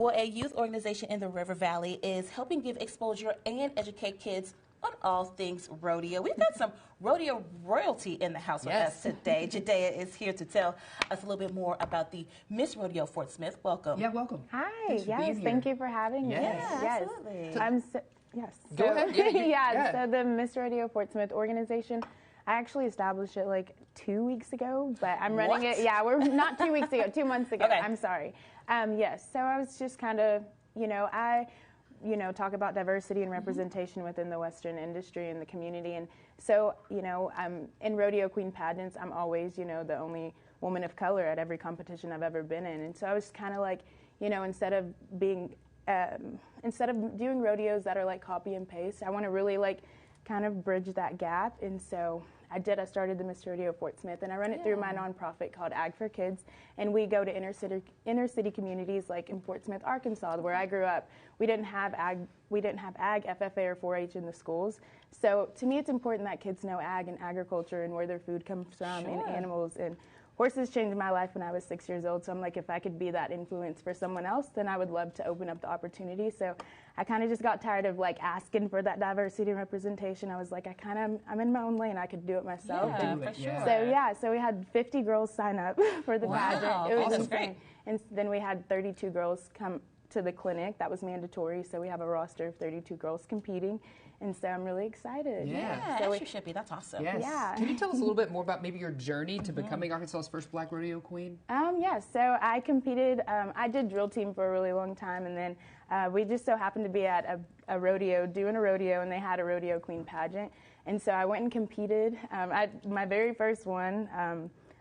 Well, a youth organization in the River Valley is helping give exposure and educate kids on all things rodeo. We've got some rodeo royalty in the house with us today. Jadea is here to tell us a little bit more about the Miss Rodeo Fort Smith. Welcome. Yeah, welcome. Hi. Yes, thank you for having me. Yes, absolutely. Go ahead. So the Miss Rodeo Fort Smith organization, I actually established it like 2 weeks ago, but I'm running it. Yeah, we're not 2 weeks ago, 2 months ago. Okay. I'm sorry. Yes, so I was just kind of, talk about diversity and representation within the Western industry and the community. And so, in rodeo queen pageants, I'm always, the only woman of color at every competition I've ever been in. And so I was kind of like, instead of doing rodeos that are like copy and paste, I want to really like kind of bridge that gap. And so I started the Miss Rodeo Fort Smith, and I run it through my nonprofit called Ag for Kids, and we go to inner city communities like in Fort Smith, Arkansas, where I grew up. We didn't have ag, FFA, or 4-H in the schools. So to me, it's important that kids know ag and agriculture and where their food comes from and animals. And horses changed my life when I was 6 years old, so I'm like, if I could be that influence for someone else, then I would love to open up the opportunity. So I kind of just got tired of like asking for that diversity and representation. I was like, I'm in my own lane. I could do it myself. Yeah, for sure. So we had 50 girls sign up for the pageant. It was awesome. insane. And then we had 32 girls come to the clinic. That was mandatory. So we have a roster of 32 girls competing. And so I'm really excited. Yeah, so as you should be. That's awesome. Yes. Yeah. Can you tell us a little bit more about maybe your journey to becoming Arkansas's first Black rodeo queen? Yes, so I competed, I did drill team for a really long time, and then we just so happened to be at a rodeo, doing a rodeo, and they had a rodeo queen pageant. And so I went and competed. My very first one,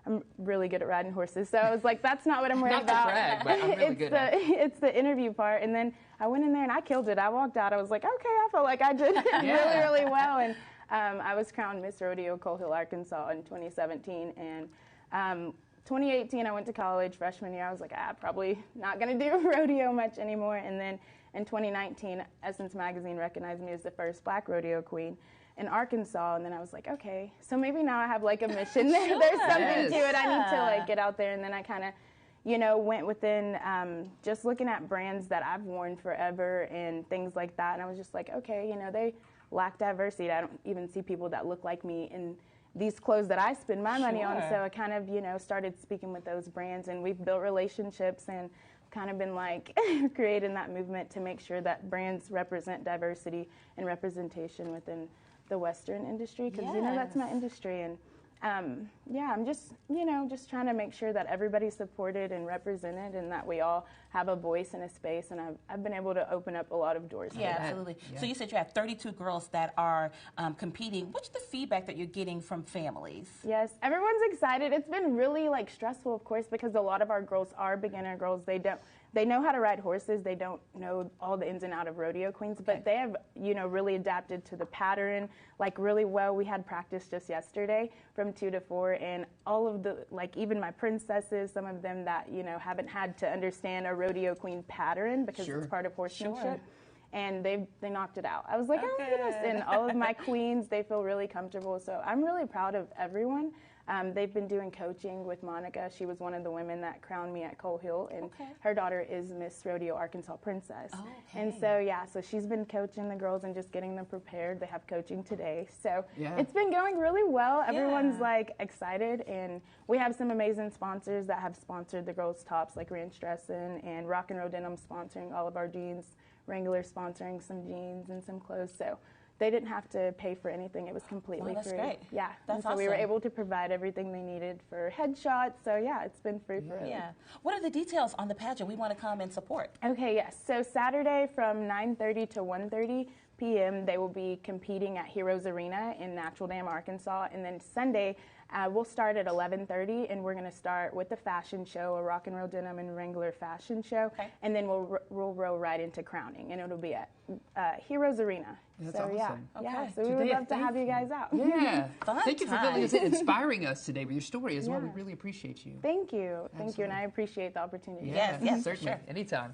I'm really good at riding horses, so I was like, that's not what I'm worried about. Not to brag, but I'm really good at it. It's the interview part, and then I went in there and I killed it. I walked out, I was like, okay, I felt like I did really, really well. And I was crowned Miss Rodeo Coal Hill, Arkansas in 2017, and 2018 I went to college. Freshman year I was like, probably not going to do rodeo much anymore. And then in 2019 Essence Magazine recognized me as the first Black rodeo queen in Arkansas, and then I was like, okay, so maybe now I have like a mission. There's something to it. I need to like get out there. And then I kind of went within just looking at brands that I've worn forever and things like that, and I was just like, okay, they lack diversity. I don't even see people that look like me in these clothes that I spend my money on. So I kind of, started speaking with those brands, and we've built relationships and kind of been like creating that movement to make sure that brands represent diversity and representation within the Western industry, because that's my industry. And I'm just just trying to make sure that everybody's supported and represented, and that we all have a voice and a space, and I've been able to open up a lot of doors. Yeah, absolutely. So you said you have 32 girls that are competing. What's the feedback that you're getting from families? Yes, everyone's excited. It's been really like stressful, of course, because a lot of our girls are beginner girls. They know how to ride horses. They don't know all the ins and outs of rodeo queens, but they have, really adapted to the pattern like really well. We had practice just yesterday from 2 to 4, and all of the, like even my princesses, some of them that, haven't had to understand a rodeo queen pattern because it's part of horsemanship. And they knocked it out. I was like, oh my goodness. And all of my queens, they feel really comfortable. So I'm really proud of everyone. They've been doing coaching with Monica. She was one of the women that crowned me at Coal Hill, and her daughter is Miss Rodeo Arkansas Princess. And so, so she's been coaching the girls and just getting them prepared. They have coaching today. So it's been going really well. Everyone's like excited, and we have some amazing sponsors that have sponsored the girls' tops, like Ranch Dressin and Rock and Roll Denim sponsoring all of our jeans, Wrangler sponsoring some jeans and some clothes. So they didn't have to pay for anything. It was completely that's free. Great. Yeah. That's so awesome. we were able to provide everything they needed for headshots. So it's been free for them. Yeah. What are the details on the pageant? We want to come and support. Okay, yes. So Saturday from 9:30 to 1:30 p.m. they will be competing at Heroes Arena in Natural Dam, Arkansas, and then Sunday we'll start at 11:30, and we're going to start with the fashion show, a Rock and Roll Denim and Wrangler fashion show, and then we'll roll right into crowning, and it'll be at Heroes Arena. That's so awesome. So we would love to have you guys out. Yeah. Thank you for inspiring us today with your story as well. We really appreciate you. Thank you. Thank you, and I appreciate the opportunity. Yes, certainly. sure. Anytime.